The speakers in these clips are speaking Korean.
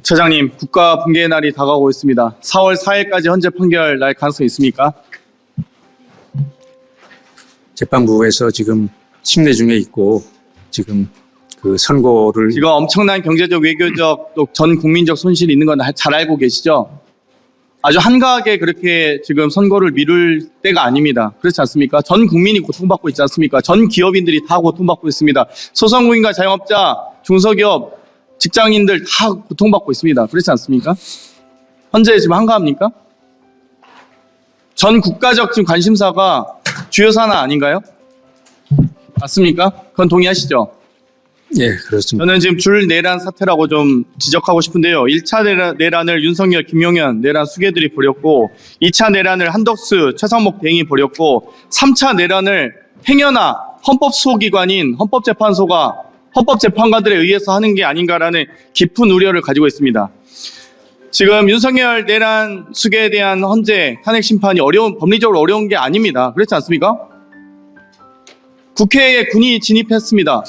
처장님, 국가 붕괴의 날이 다가오고 있습니다. 4월 4일까지 헌재 판결 날 가능성이 있습니까? 재판부에서 지금 심내 중에 있고 지금 그 선고를 지금 엄청난 경제적, 외교적, 또 전 국민적 손실이 있는 건 잘 알고 계시죠? 아주 한가하게 그렇게 지금 선고를 미룰 때가 아닙니다. 그렇지 않습니까? 전 국민이 고통받고 있지 않습니까? 전 기업인들이 다 고통받고 있습니다. 소상공인과 자영업자, 중소기업, 직장인들 다 고통받고 있습니다. 그렇지 않습니까? 헌재 지금 한가합니까? 전 국가적 지금 관심사가 주요 사안 아닌가요? 맞습니까? 그건 동의하시죠? 예, 그렇습니다. 저는 지금 줄 내란 사태라고 좀 지적하고 싶은데요. 1차 내란을 윤석열, 김용현 내란 수괴들이 벌였고 2차 내란을 한덕수, 최상목 대행이 벌였고 3차 내란을 행여나 헌법소기관인 헌법재판소가 헌법재판관들에 의해서 하는 게 아닌가라는 깊은 우려를 가지고 있습니다. 지금 윤석열 내란 수괴에 대한 헌재 탄핵 심판이 법리적으로 어려운 게 아닙니다. 그렇지 않습니까? 국회에 군이 진입했습니다.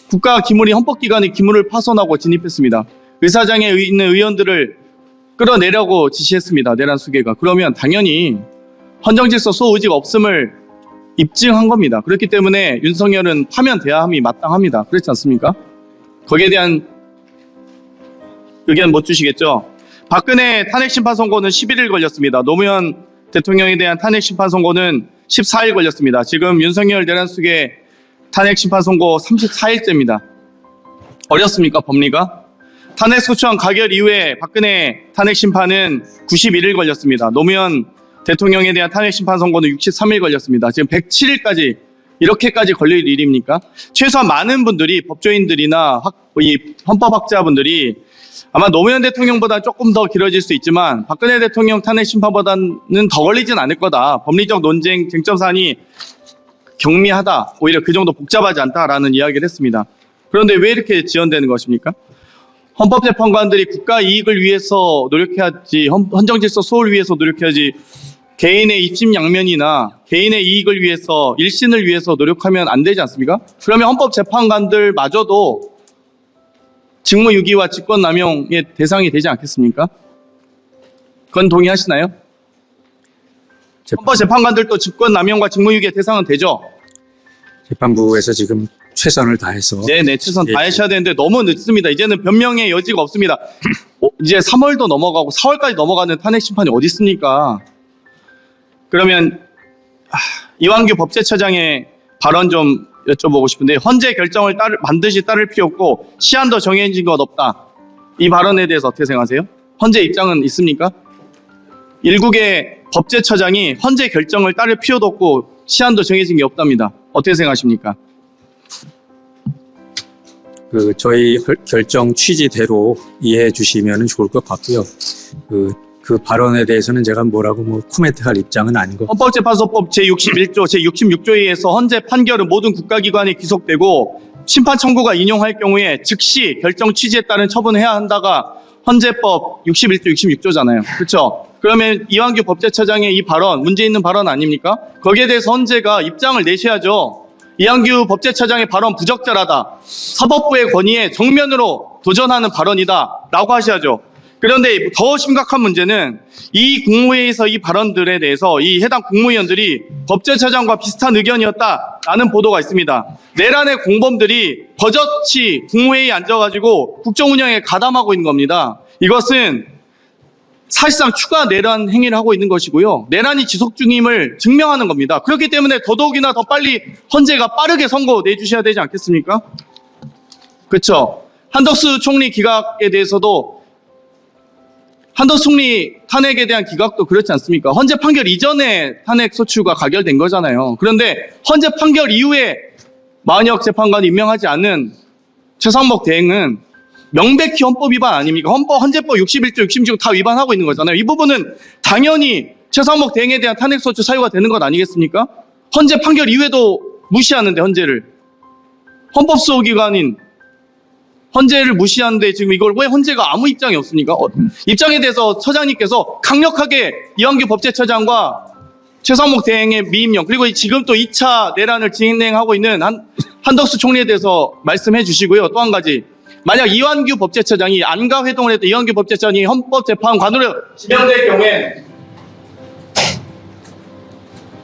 국가 기물이 헌법기관의 기물을 파손하고 진입했습니다. 의사장에 있는 의원들을 끌어내려고 지시했습니다. 내란 수괴가. 그러면 당연히 헌정질서 소의지가 없음을 입증한 겁니다. 그렇기 때문에 윤석열은 파면돼야 함이 마땅합니다. 그렇지 않습니까? 거기에 대한 의견 못 주시겠죠? 박근혜 탄핵심판 선고는 11일 걸렸습니다. 노무현 대통령에 대한 탄핵심판 선고는 14일 걸렸습니다. 지금 윤석열 내란 수괴 탄핵심판 선고 34일째입니다. 어렵습니까, 법리가? 탄핵소추안 가결 이후에 박근혜 탄핵심판은 91일 걸렸습니다. 노무현 대통령에 대한 탄핵심판 선고는 63일 걸렸습니다. 지금 107일까지 이렇게까지 걸릴 일입니까? 최소한 많은 분들이 법조인들이나 이 헌법학자분들이 아마 노무현 대통령보다 조금 더 길어질 수 있지만 박근혜 대통령 탄핵심판보다는 더 걸리진 않을 거다. 법리적 논쟁, 쟁점사안이 경미하다. 오히려 그 정도 복잡하지 않다라는 이야기를 했습니다. 그런데 왜 이렇게 지연되는 것입니까? 헌법재판관들이 국가 이익을 위해서 노력해야지, 헌정질서 소홀을 위해서 노력해야지 개인의 입심양면이나 개인의 이익을 위해서, 일신을 위해서 노력하면 안 되지 않습니까? 그러면 헌법재판관들마저도 직무유기와 직권남용의 대상이 되지 않겠습니까? 그건 동의하시나요? 헌법재판관들도 직권남용과 직무유기의 대상은 되죠? 재판부에서 지금 최선을 다해서 네네, 최선 다하셔야 되는데 너무 늦습니다. 이제는 변명의 여지가 없습니다. 이제 3월도 넘어가고 4월까지 넘어가는 탄핵 심판이 어디 있습니까? 그러면 이완규 법제처장의 발언 좀 여쭤보고 싶은데, 헌재 결정을 반드시 따를 필요 없고 시한도 정해진 것 없다. 이 발언에 대해서 어떻게 생각하세요? 헌재 입장은 있습니까? 일국의 법제처장이 헌재 결정을 따를 필요도 없고 시한도 정해진 게 없답니다. 어떻게 생각하십니까? 저희 결정 취지대로 이해해 주시면 좋을 것 같고요. 그 발언에 대해서는 제가 뭐라고 코멘트할 입장은 아닌 것 같습니다. 헌법재판소법 제61조, 제66조에 의해서 헌재 판결은 모든 국가기관에 기속되고 심판 청구가 인용할 경우에 즉시 결정 취지에 따른 처분을 해야 한다가 헌재법 61조, 66조잖아요. 그렇죠? 그러면 이완규 법제처장의 이 발언, 문제 있는 발언 아닙니까? 거기에 대해서 헌재가 입장을 내셔야죠. 이완규 법제처장의 발언 부적절하다. 사법부의 권위에 정면으로 도전하는 발언이다. 라고 하셔야죠. 그런데 더 심각한 문제는 이 국무회의에서 이 발언들에 대해서 이 해당 국무위원들이 법제처장과 비슷한 의견이었다라는 보도가 있습니다. 내란의 공범들이 버젓이 국무회의에 앉아가지고 국정운영에 가담하고 있는 겁니다. 이것은 사실상 추가 내란 행위를 하고 있는 것이고요. 내란이 지속 중임을 증명하는 겁니다. 그렇기 때문에 더더욱이나 더 빨리 헌재가 빠르게 선고 내주셔야 되지 않겠습니까? 그렇죠. 한덕수 총리 기각에 대해서도, 한덕수 총리 탄핵에 대한 기각도 그렇지 않습니까? 헌재 판결 이전에 탄핵 소추가 가결된 거잖아요. 그런데 헌재 판결 이후에 만약 재판관이 임명하지 않은 최상목 대행은 명백히 헌법 위반 아닙니까? 헌재법 61조, 66조 다 위반하고 있는 거잖아요. 이 부분은 당연히 최상목 대행에 대한 탄핵소추 사유가 되는 것 아니겠습니까? 헌재 판결 이후에도 무시하는데, 헌재를. 헌법소기관인 헌재를 무시하는데 지금 이걸 왜 헌재가 아무 입장이 없습니까? 입장에 대해서 처장님께서 강력하게 이완규 법제처장과 최상목 대행의 미임령, 그리고 지금 또 2차 내란을 진행하고 있는 한덕수 총리에 대해서 말씀해 주시고요. 또 한 가지, 만약 이완규 법제처장이 안가 회동을 했던 이완규 법제처장이 헌법재판관으로 지명될 경우에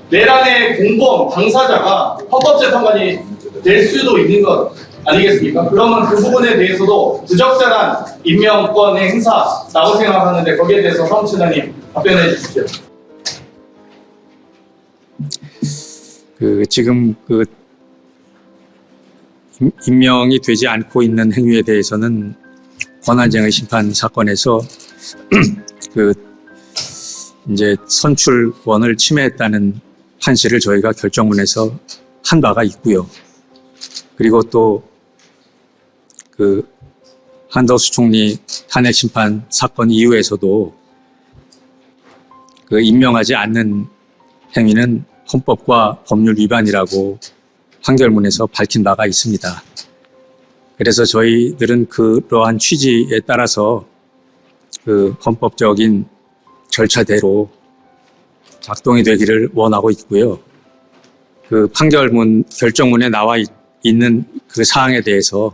내란의 공범 당사자가 헌법재판관이 될 수도 있는 것 아니겠습니까? 그러면 그 부분에 대해서도 부적절한 임명권의 행사라고 생각하는데 거기에 대해서 사무처장님 답변해 주십시오. 지금 임명이 되지 않고 있는 행위에 대해서는 권한쟁의 심판 사건에서 이제 선출권을 침해했다는 판시를 저희가 결정문에서 한 바가 있고요. 그리고 또 한덕수 총리 탄핵 심판 사건 이후에서도 임명하지 않는 행위는 헌법과 법률 위반이라고 판결문에서 밝힌 바가 있습니다. 그래서 저희들은 그러한 취지에 따라서 헌법적인 절차대로 작동이 되기를 원하고 있고요. 판결문 결정문에 나와 있는 그 사항에 대해서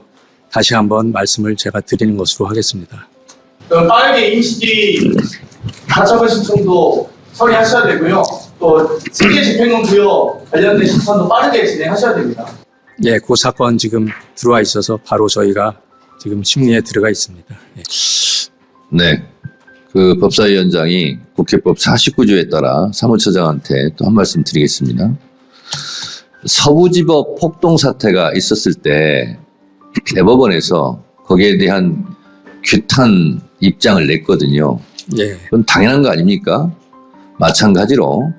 다시 한번 말씀을 제가 드리는 것으로 하겠습니다. 그럼 빠르게 임시지 가처분 신청도 처리하셔야 되고요. 또 승계 집행권 부여 관련된 심판도 빠르게 진행하셔야 됩니다. 예, 그 사건 지금 들어와 있어서 바로 저희가 지금 심리에 들어가 있습니다. 예. 네. 법사위원장이 국회법 49조에 따라 사무처장한테 또 한 말씀 드리겠습니다. 서부지법 폭동 사태가 있었을 때 대법원에서 거기에 대한 규탄 입장을 냈거든요. 예. 그건 당연한 거 아닙니까? 마찬가지로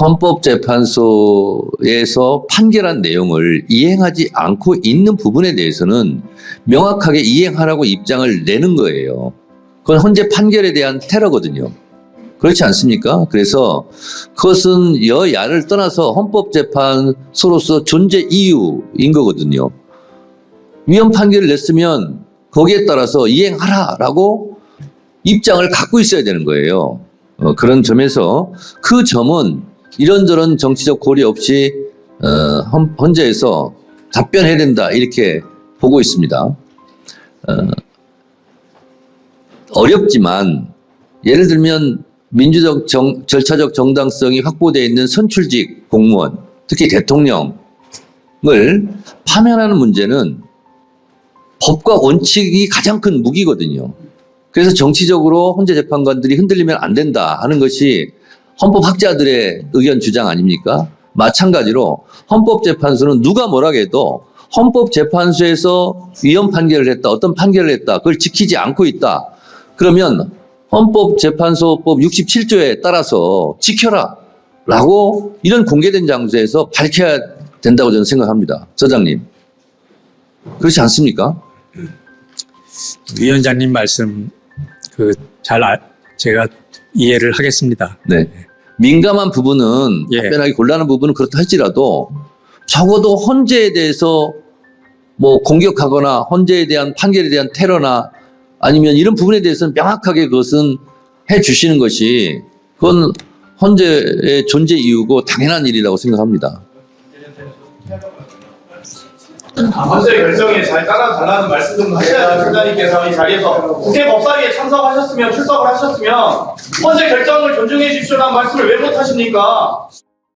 헌법재판소에서 판결한 내용을 이행하지 않고 있는 부분에 대해서는 명확하게 이행하라고 입장을 내는 거예요. 그건 헌재 판결에 대한 테러거든요. 그렇지 않습니까? 그래서 그것은 여야를 떠나서 헌법재판소로서 존재 이유인 거거든요. 위헌 판결을 냈으면 거기에 따라서 이행하라라고 입장을 갖고 있어야 되는 거예요. 그런 점에서 그 점은 이런저런 정치적 고려 없이 헌재에서 답변해야 된다 이렇게 보고 있습니다. 어렵지만 예를 들면 민주적 절차적 정당성이 확보되어 있는 선출직 공무원, 특히 대통령을 파면하는 문제는 법과 원칙이 가장 큰 무기거든요. 그래서 정치적으로 헌재 재판관들이 흔들리면 안 된다 하는 것이 헌법학자들의 의견 주장 아닙니까? 마찬가지로 헌법재판소는 누가 뭐라 해도 헌법재판소에서 위헌 판결을 했다, 어떤 판결을 했다, 그걸 지키지 않고 있다. 그러면 헌법재판소법 67조에 따라서 지켜라 라고 이런 공개된 장소에서 밝혀야 된다고 저는 생각합니다. 처장님. 그렇지 않습니까? 위원장님 말씀 제가 이해를 하겠습니다. 네. 민감한 부분은 예. 답변하기 곤란한 부분은 그렇다 할지라도 적어도 헌재에 대해서 뭐 공격하거나 헌재에 대한 판결에 대한 테러나 아니면 이런 부분에 대해서는 명확하게 그것은 해 주시는 것이 그건 헌재의 존재 이유고 당연한 일이라고 생각합니다. 헌재 결정에 잘 따라달라는 말씀 좀 하셔야죠. 처장님께서 이 자리에서 국회 법사위에 참석하셨으면 출석을 하셨으면 헌재 결정을 존중해 주십시오라는 말씀을 왜 못 하십니까?